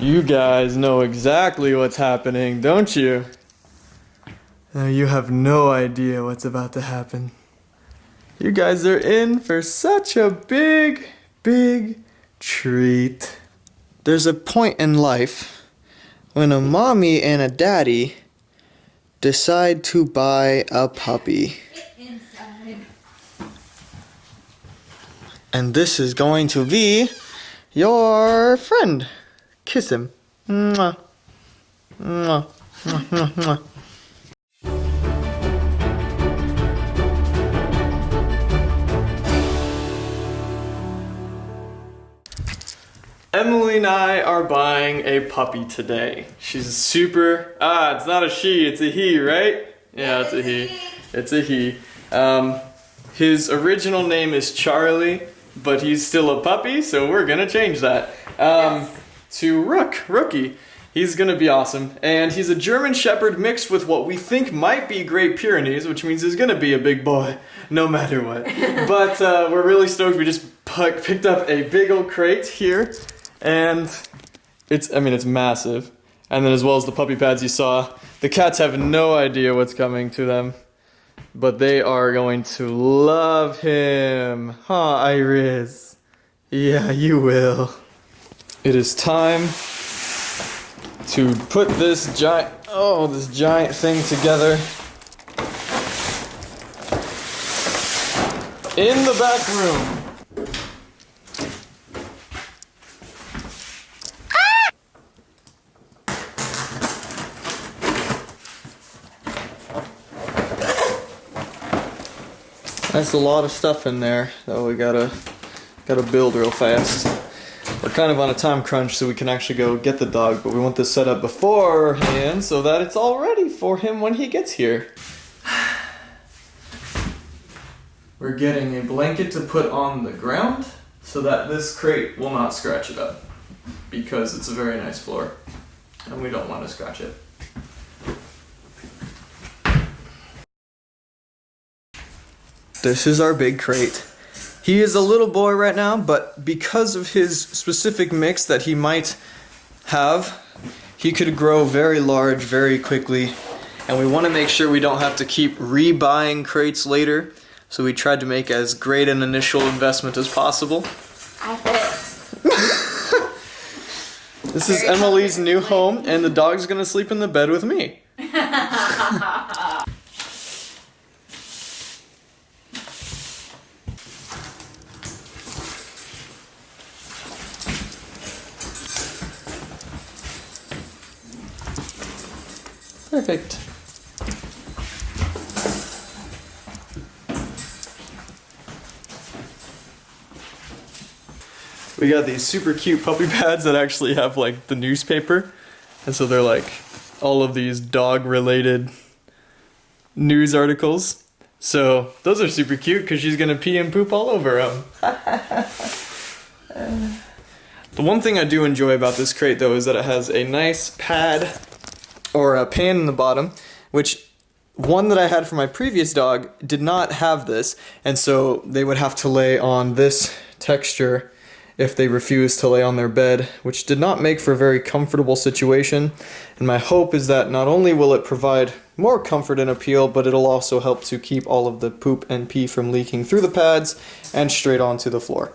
You guys know exactly what's happening, don't you? You have no idea what's about to happen. You guys are in for such a big, big treat. There's a point in life when a mommy and a daddy decide to buy a puppy. Inside. And this is going to be your friend. Kiss him. Mwah. Mwah. Mwah. Mwah. Mwah. Emily and I are buying a puppy today. She's super, it's not a she, it's a he, right? Yeah, it's a he. It's a he. His original name is Charlie, but he's still a puppy, so we're gonna change that. To Rookie. He's gonna be awesome. And he's a German Shepherd mixed with what we think might be Great Pyrenees, which means he's gonna be a big boy, no matter what. But we're really stoked. We just picked up a big old crate here. And it's massive. And then as well as the puppy pads you saw, the cats have no idea what's coming to them. But they are going to love him. Huh, Iris? Yeah, you will. It is time to put this giant thing together in the back room. That's a lot of stuff in there that we gotta build real fast. We're kind of on a time crunch so we can actually go get the dog, but we want this set up beforehand so that it's all ready for him when he gets here. We're getting a blanket to put on the ground so that this crate will not scratch it up, because it's a very nice floor and we don't want to scratch it. This is our big crate. He is a little boy right now, but because of his specific mix that he might have, he could grow very large very quickly. And we want to make sure we don't have to keep rebuying crates later. So we tried to make as great an initial investment as possible. I fit. This is Emily's new home, and the dog's gonna sleep in the bed with me. Perfect. We got these super cute puppy pads that actually have like the newspaper, and so they're like all of these dog related news articles. So those are super cute because she's gonna pee and poop all over them. The one thing I do enjoy about this crate though is that it has a nice pad or a pan in the bottom, which one that I had for my previous dog did not have this, and so they would have to lay on this texture if they refused to lay on their bed, which did not make for a very comfortable situation. And my hope is that not only will it provide more comfort and appeal, but it'll also help to keep all of the poop and pee from leaking through the pads and straight onto the floor.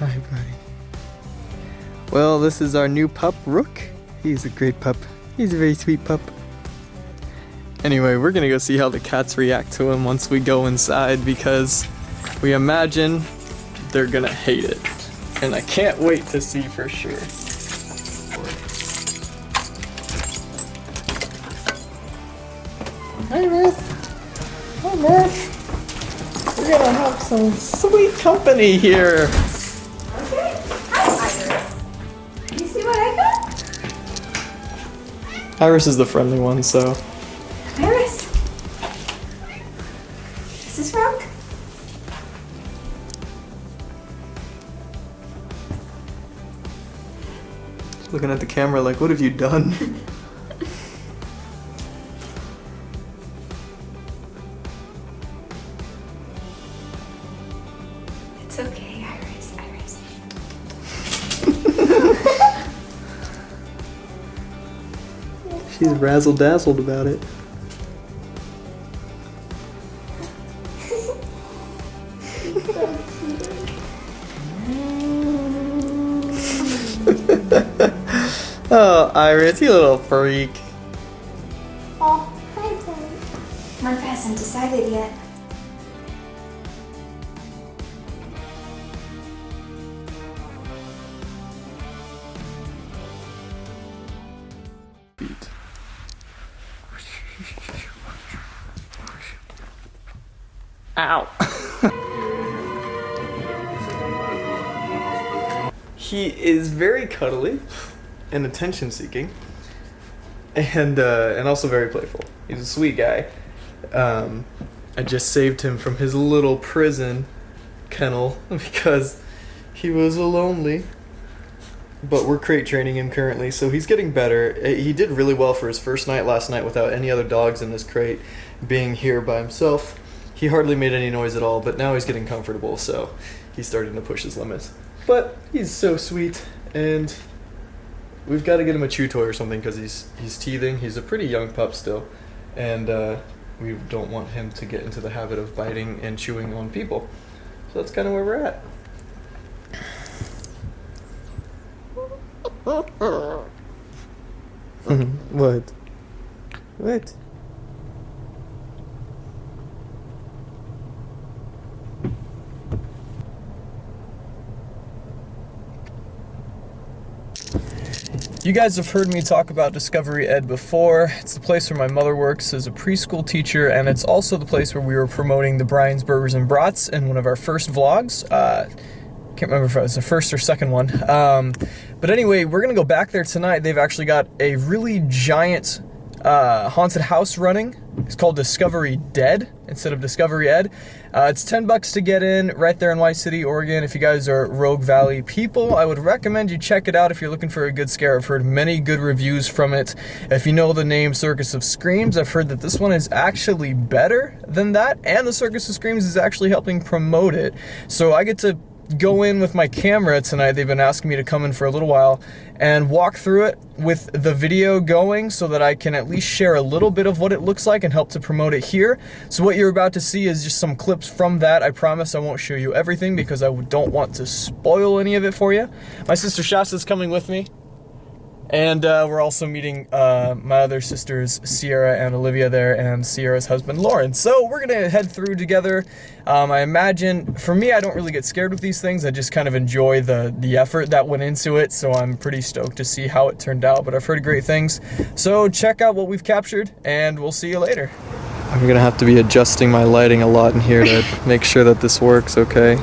Hi, buddy. Well, this is our new pup, Rook. He's a great pup. He's a very sweet pup. Anyway, we're gonna go see how the cats react to him once we go inside, because we imagine they're gonna hate it. And I can't wait to see for sure. Hi, Ruth. Hi, Murph. We're gonna have some sweet company here. Okay. Hi, Iris. You see what I got? Iris is the friendly one, so. Iris. Is this Rook? Looking at the camera like, what have you done? It's okay, Iris. Iris. She's razzle-dazzled about it. Oh, Iris, you little freak. Oh, hi, Daddy. Murph hasn't decided yet. Ow. He is very cuddly and attention seeking and also very playful. He's a sweet guy. I just saved him from his little prison kennel because he was lonely. But we're crate training him currently, so he's getting better. He did really well for his first night last night without any other dogs in this crate, being here by himself. He hardly made any noise at all, but now he's getting comfortable, so he's starting to push his limits. But he's so sweet, and we've got to get him a chew toy or something because he's teething. He's a pretty young pup still, and we don't want him to get into the habit of biting and chewing on people. So that's kind of where we're at. What? What? You guys have heard me talk about Discovery Ed before. It's the place where my mother works as a preschool teacher, and it's also the place where we were promoting the Brian's Burgers and Brats in one of our first vlogs. Can't remember if it was the first or second one. But anyway, we're gonna go back there tonight. They've actually got a really giant haunted house running. It's called Discovery Dead instead of Discovery Ed. It's $10 to get in right there in White City, Oregon. If you guys are Rogue Valley people, I would recommend you check it out if you're looking for a good scare. I've heard many good reviews from it. If you know the name Circus of Screams, I've heard that this one is actually better than that, and the Circus of Screams is actually helping promote it. So I get to go in with my camera tonight. They've been asking me to come in for a little while and walk through it with the video going so that I can at least share a little bit of what it looks like and help to promote it here. So what you're about to see is just some clips from that. I promise I won't show you everything because I don't want to spoil any of it for you. My sister Shasta's coming with me. And we're also meeting my other sisters, Sierra and Olivia there, and Sierra's husband, Lauren. So we're gonna head through together. I imagine, for me, I don't really get scared with these things. I just kind of enjoy the effort that went into it. So I'm pretty stoked to see how it turned out, but I've heard great things. So check out what we've captured, and we'll see you later. I'm gonna have to be adjusting my lighting a lot in here to make sure that this works okay.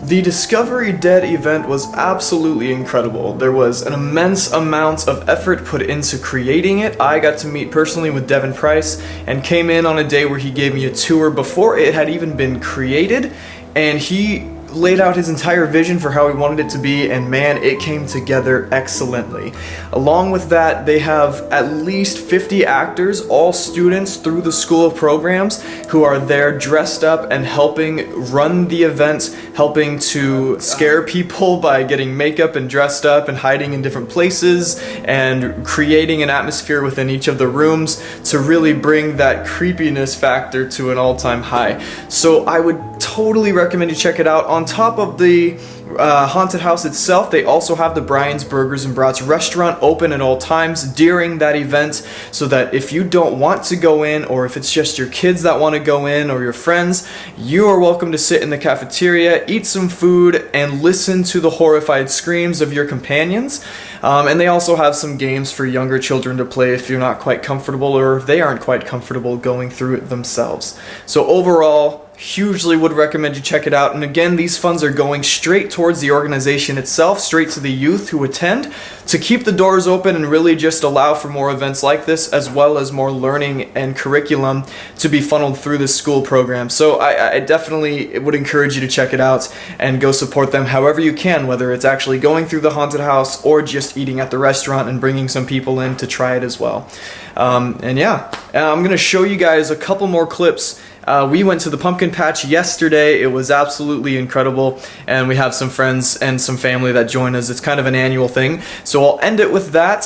The Discovery Dead event was absolutely incredible. There was an immense amount of effort put into creating it. I got to meet personally with Devin Price and came in on a day where he gave me a tour before it had even been created, and he laid out his entire vision for how he wanted it to be, and man, it came together excellently. Along with that, they have at least 50 actors, all students through the School of Programs, who are there dressed up and helping run the event, helping to scare people by getting makeup and dressed up and hiding in different places and creating an atmosphere within each of the rooms to really bring that creepiness factor to an all-time high. So I would totally recommend you check it out. On top of the haunted house itself, they also have the Brian's Burgers and Brats restaurant open at all times during that event, so that if you don't want to go in, or if it's just your kids that want to go in, or your friends, you are welcome to sit in the cafeteria, eat some food, and listen to the horrified screams of your companions. And they also have some games for younger children to play if you're not quite comfortable or if they aren't quite comfortable going through it themselves. So overall, hugely would recommend you check it out. And again, these funds are going straight towards the organization itself, straight to the youth who attend, to keep the doors open and really just allow for more events like this, as well as more learning and curriculum to be funneled through this school program. So I definitely would encourage you to check it out and go support them however you can, whether it's actually going through the haunted house or just eating at the restaurant and bringing some people in to try it as well. And yeah, I'm going to show you guys a couple more clips. We went to the pumpkin patch yesterday. It was absolutely incredible, and we have some friends and some family that join us. It's kind of an annual thing, so I'll end it with that.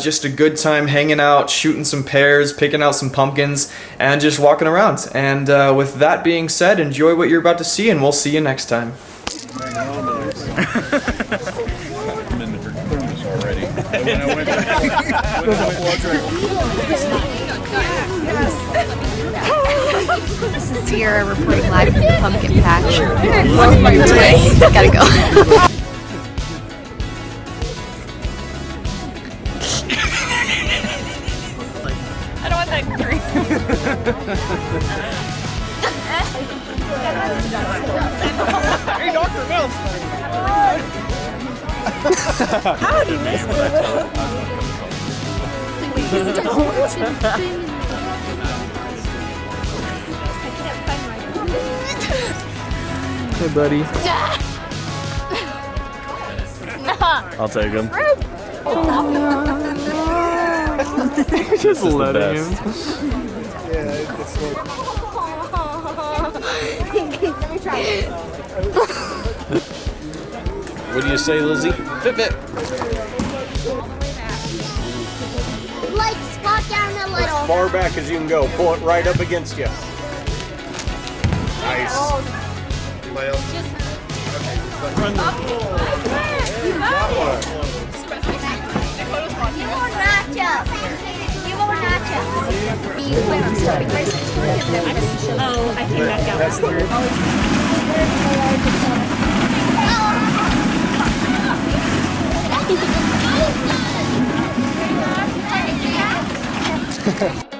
Just a good time hanging out, shooting some pears, picking out some pumpkins, and just walking around. And with that being said, enjoy what you're about to see, and we'll see you next time. I'm in the thermos already. When I went This is Sierra reporting live from the pumpkin patch. Gotta go. I don't want that green. Hey, Dr. Mills! How did you miss Hey, buddy. I'll take him. Just letting him. What do you say, Lizzie? Fitbit. Like, squat down a little. As far back as you can go. Pull it right up against you. Nice. Anybody else? You more nachos. You more nachos. You went on starting race. Oh, I came back out. That's the Oh.